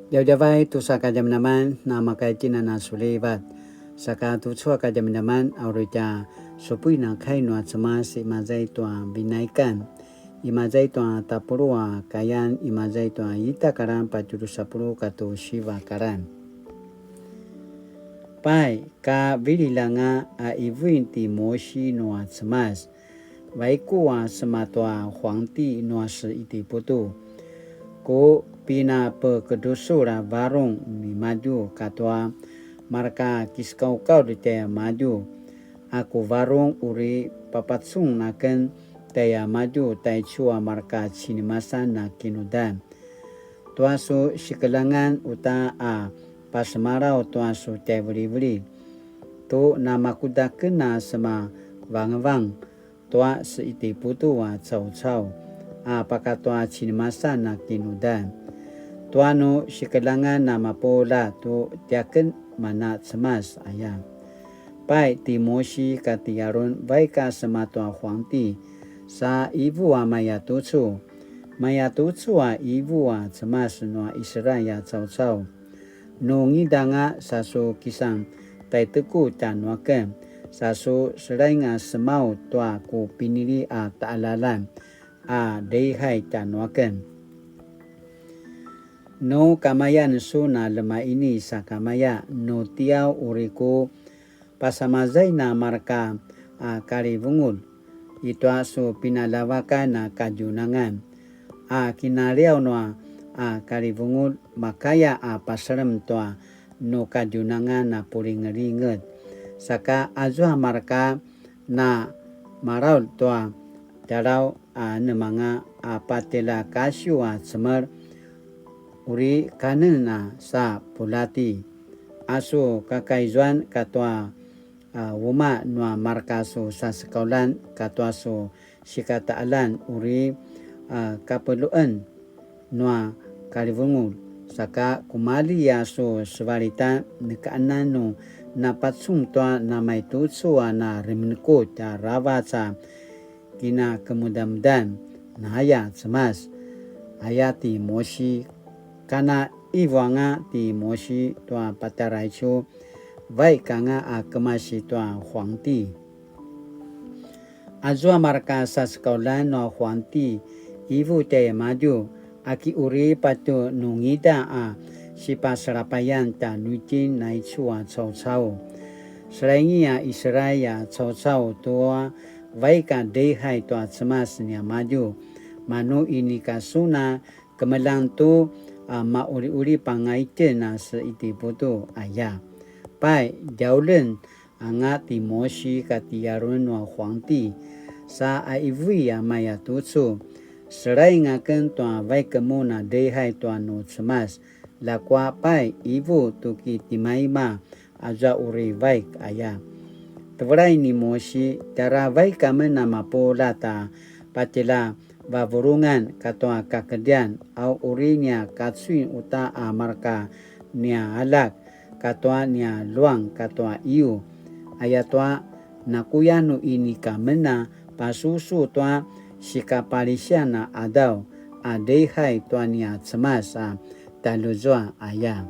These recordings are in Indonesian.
Jauh-jauh tu saka jam naman na makai cina na sulebat. Saka tu chua ka jam naman aureja sopui na kai no atsama si mazai tua binaikan. Imazai tua tapurua kayan imazai tua ita karan pacuru sapuru katu shiva karan. Pai ka virilanga a ivuinti moshi no atsamas. Vaikua sematua huangti no ase iti putu. Ko pina pekedusura varung ni maju katwa marka kiskau-kau di taya maju. Aku varung uri papatsung naken taya maju tay chua marka sinimasa na kinudan. Tuasu sikelangan uta a pasmarau tuasu taya beri-beri. Tu nama kuda kena sama wang-wang. Tua seiti putu wa cau-cau. Apakah tua sinimasa na kinudan. Tuano sikelangan nama pola tu tiaken mana semas ayam. Pai timoshi katiarun baika sematua huangti sa ibu wa maya tucu. Maya tucu wa ibu wa semas no Israel cau-cau. No ngidanga sasu kisang tai teku tanuaken. Sasu serainga semau tua ku pinili a taalalan a deihai tanuaken. No kamaya nesu na lema ini sa kamaya no tiau uriku pasamazai na marka a karibungul. Itu asu pinalawaka na kajunangan. A kinariau no a karibungul makaya a pasarem toa no kajunangan na puring-ringet. Saka azwa marka na marau toa darau a nemanga a patela kasyu a semer uri kanen na sa pulati. Asu kakaizuan katwa wuma nua marka su sa sekaulan katwa su sikataalan uri kapeluan nua karibungul. Saka kumali ya su sebarita nekaanan no napatsung toa na may tutsuwa na rimenko ta rawaca kina kemudahan na haya semas hayati moshi kana iwanga ti moshi toa pataraicho vai kanga a kemasi toa huangti. Azwa marka sa sekaulan no huangti ibu taya maju aki uri patu nungida a sipa serapayan ta nuitin na ichua cau-cau. Selainnya Israel cau-cau tua vaika dehai tua semas nia maju. Manu ini kasuna kemelang tu mauri-uri pangaite na seiti putu ayah. Pai jaulen anga timoshi katiarun wa huangti sa aivui maya tutsu. Serai ngaken tua vaikemu na dehai tua no semas. Lakwa pai ibu tuki timaima aja uri vaik ayah. Tewarai ni moshi tara vaikame nama polata patila baburungan katwa kakedian au urinya katsuin uta marka nia alak katwa nia luang katwa iu. Ayatwa nakuyanu ini kamena pasusu tua sikapalisiana adau adehai tua nia semas taluzwa ayah.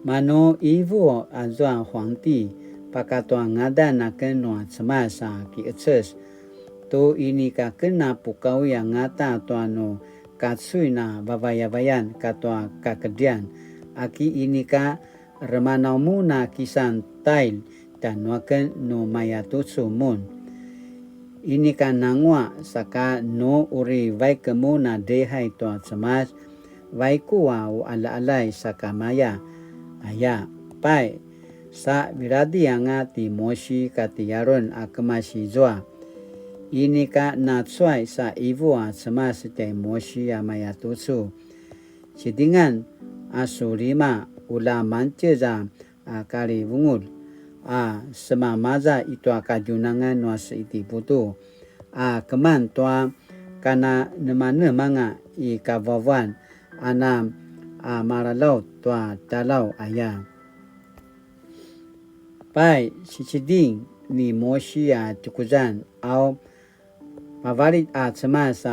Mano ibu azwa huangti pakatwa ngada na kenua semas ki etses. To ini ka kena pukau yang ngata tuano katsui na babayabayan katwa kakedian. Aki ini ka remanaumu na kisan tail dan waken no mayatutsu mun. Ini ka nangwa saka no uri vaikemu na dehai tua semas vaikuwa ala-alai saka maya. Ayah pai sa biradi anga ti moshi katiyaron akemasi zoa. Ini ka natsuai sa ibu semas te moshi maya tutsu. Sidingan asulima ula mancheza kali bungul. Semamaza itu kajunangan nuas iti putu. Keman tua kana nemane manga i kawawan ana maralau tua talau ayah. Pai siciding ni moshi tukuzan au mavalit semas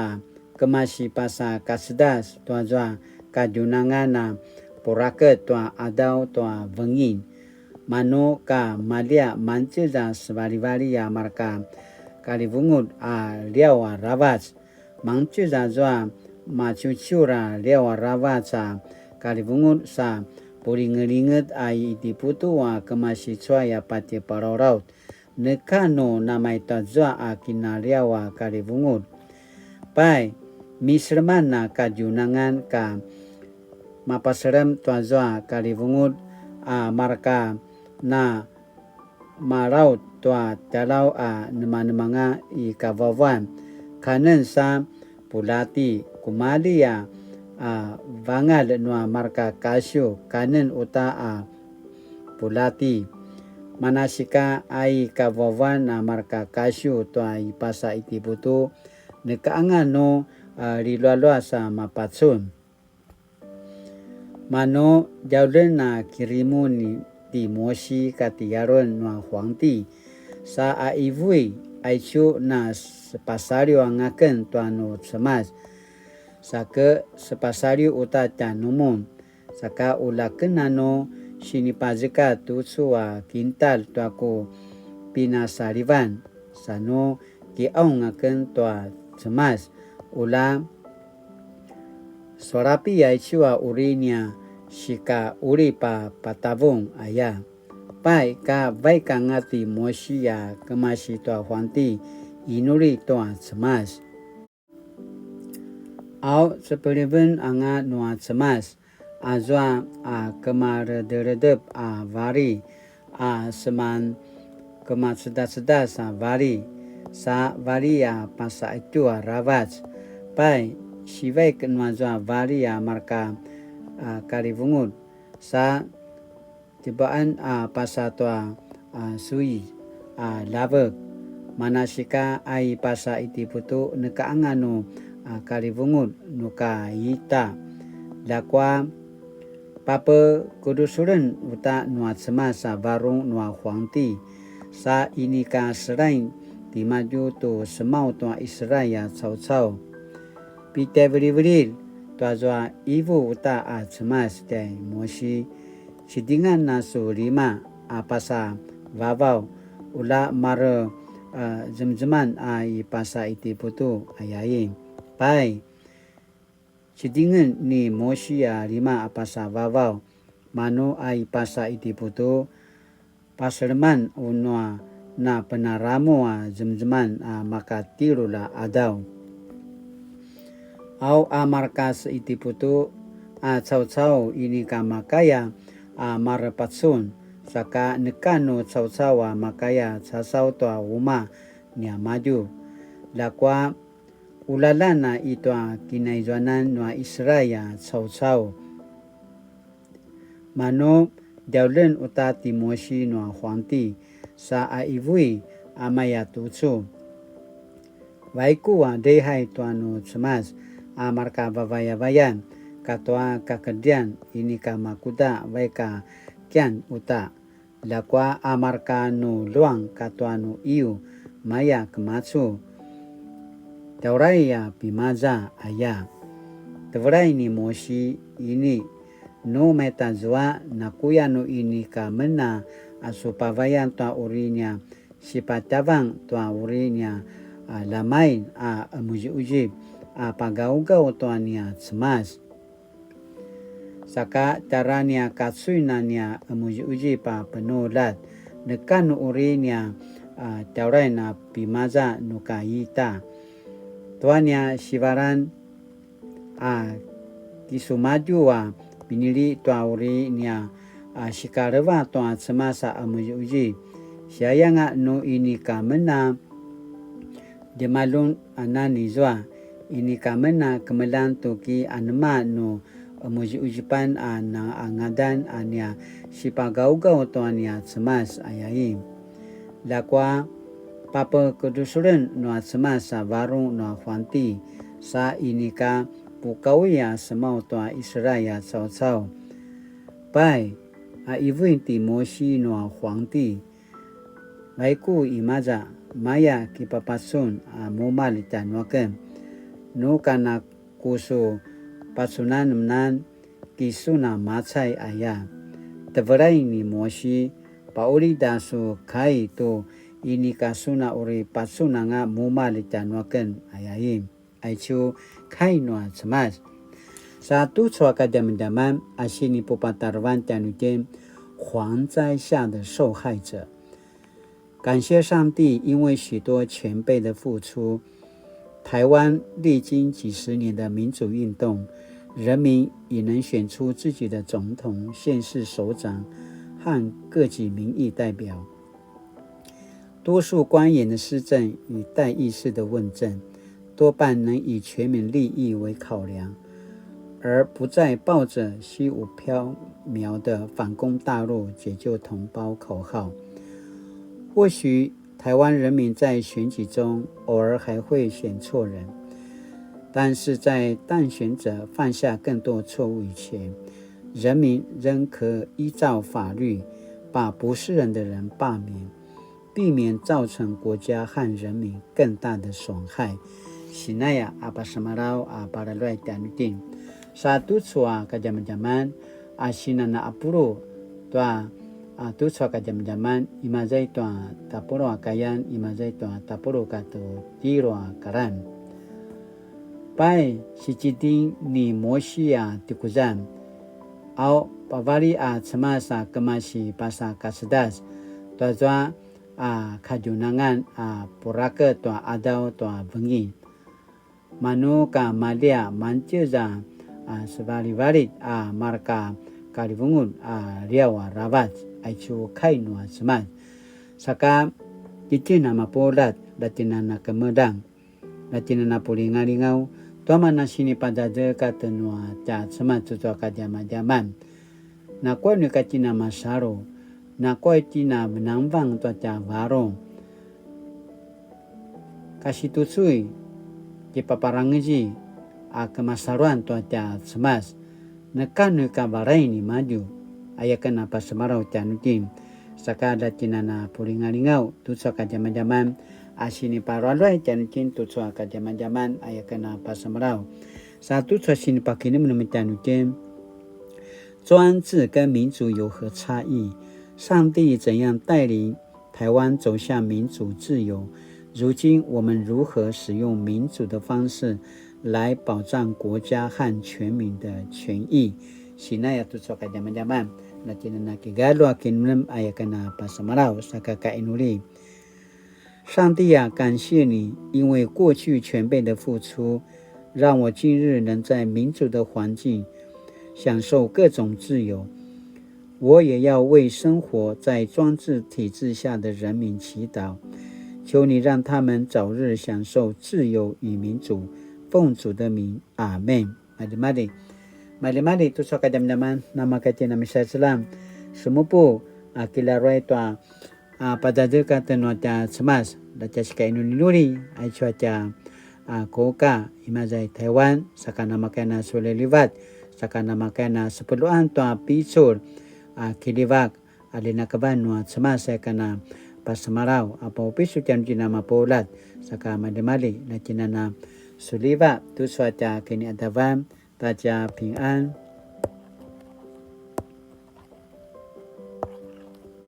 kemasi pasa kasdas tua jua kajunangan na poraka tua adau tua vengin mano ka malia mancheza sebali-bali ya marka kalivungut liawa ravats mangcheza zwa machuchura liawa ravats kalivungut sa puringelinget iti putu kemasi ya pati parauraut nekano namai tazwa kinaliawa kalivungut pai misreman na kajunangan ka mapasrem tuazwa kalivungut marka na maraut tua talau nema-nemanga i kavawan kanen sa pulati kumali vangal nua marka kasyo kanen uta pulati manasika ai kavawan marka kasyo tua ipasa iti putu nekaangan no rilualua sa mapatsun mano jaulen na kirimu ni di moshi katiyaron na huangti sa aivui aichu na sepasario angaken tuano semas saka sepasario uta tanumon saka ulaken nano sinipazeka tutsu kintal tuako pinasarivan sano kiaung ngaken tua semas ula sorapi aichu urinya shika uri patavong aya pai ka vai ka ngati moshi kemasi tua huanti inuri tua semas au sepeliven anga nua semas azwa kemaredep vari seman kemat sedas vari sa vari pasa itu ravats pai sivai kenwazwa vari marka kalivungut sa tibaan pasa tua sui lava manasika ai pasa iti putu nekaangano kalivungut nuka yita lakwa papa kudusuren uta nuat semasa varung nua huangti sa ini ka serain di maju tu semau tua Israel cau-cau pite beri-beri tua zwa ibu uta semas dai moshi sidingan nasu lima pasa vavau ula mara zemzeman i pasa iti putu ayain pai sidingan ni moshi lima pasa vavau mano ai pasa iti putu pasleman unwa na penaramu zemzeman maka tirula adau au markas iti putu cau-cau ini kamakaya marapatsun saka nekano cau-cau makaya sasau toa uma nia maju lakwa ulalana itu kinaizuanan nua Israel cau-cau mano jaulen uta timoshi nua huanti sa aivui amaya tutsu vaiku dehai tuanu semas marka vavaya-vayan katua kakedian ini kamakuda vaika kian uta lakwa marka no luang katuanu iu maya kematsu taurai pimaza aya tevrai ni moshi ini no metazwa nakuya no ini kamena asupavayan tua urinya sipatavang tua urinya lamain amuji-uji pagau-gau tuania semas saka caranya katsuinanya amuji-uji penulat nekan urinya taurai na pimaza nukayita tuanya sivaran kisumaju pinili tua urinya shikareva tua semasa amuji-uji siayanga no ini kamena demalun anani zwa ini kamena kemelan tuki anma no muji-ujipan na angadan ania sipagau-gau tuania semas ayai lakwa papa kedusuren no semas varung no huanti sa ini ka pukauya semau tua Israel cau-cau pai ibu inti moshi no huanti laiku imaza maya kipapasun momal tanwaken no kana kuso 巴苏那那那基苏那马菜哎呀，德布莱尼摩西巴乌里达苏开多伊尼卡苏那乌里巴苏那nga木马里加诺根哎呀因哎就开诺什么？Satu suaka zaman asini pupatarwan tianujen 蝗灾下的受害者。感谢上帝，因为许多前辈的付出，台湾历经几十年的民主运动，人民已能选出自己的总统、县市首长和各级民意代表。多数官员的施政与代议士的问政，多半能以全民利益为考量，而不再抱着虚无缥缈的反攻大陆、解救同胞口号。或许台湾人民在选举中偶尔还会选错人，但是在当选者犯下更多错误以前，人民仍可依照法律把不是人的人罢免，避免造成国家和人民更大的损害。Sinaya apa semarau apa lalui tianutin. Satu cua ka zaman-zaman asinana apuro tua tu cua ka zaman-zaman imazai tua tapuro akayan imazai tua tapuro ka tu tiro karan. Pai siciti ni mosia tikuzan au pavali semasa kemasi pasa kasedas tua jua kajunangan puraka tua adau tua bengi manu ka malia mancuza sebali-balik marka kalibungun riawa rabat aicu kainua semat saka titina mapolat latinana kemedang latinana pulingalingau tuamana sini pada deka tenua ca semat tutua ka jaman-jaman na koi ni katina masaro na koi tina benambang tua ca varong kasih tusui di paparangaji kemasaruan tuaca semas nekan ka baraini maju ayakan apa semarau canutin sakada tinana pulingalingau tutsa ka zaman-zaman asini paralai canutin tutsa ka zaman-zaman ayakan apa semarau satu tutsa sini pakini menemucanutin 专制跟民主有何差异？上帝怎样带领台湾走向民主自由？如今我们如何使用民主的方式来保障国家和全民的权益？ Sinaya tu soka zaman-zaman na tinanakigalo akin ayakana pasamarao sakaka inuli。上帝啊，感谢你，因为过去前辈的付出，让我今日能在民主的环境享受各种自由。我也要为生活在专制体制下的人民祈祷。求你让他们早日享受自由与民主，奉主的名，阿们。Mali-mali tu soka jam-jaman nama kati nama Islam semupu kilarai tua pada dekat tenota semas daca sika inuni ai cuaca koka imazai Taiwan sakana makana sule livat sakana makana sepeluan tua pisur kiliwak alina kaban nuat semas sakana pasamarau apa pisu tian nama polat saka mali-mali na tinana suliva tu suaca kini adavam大家平安。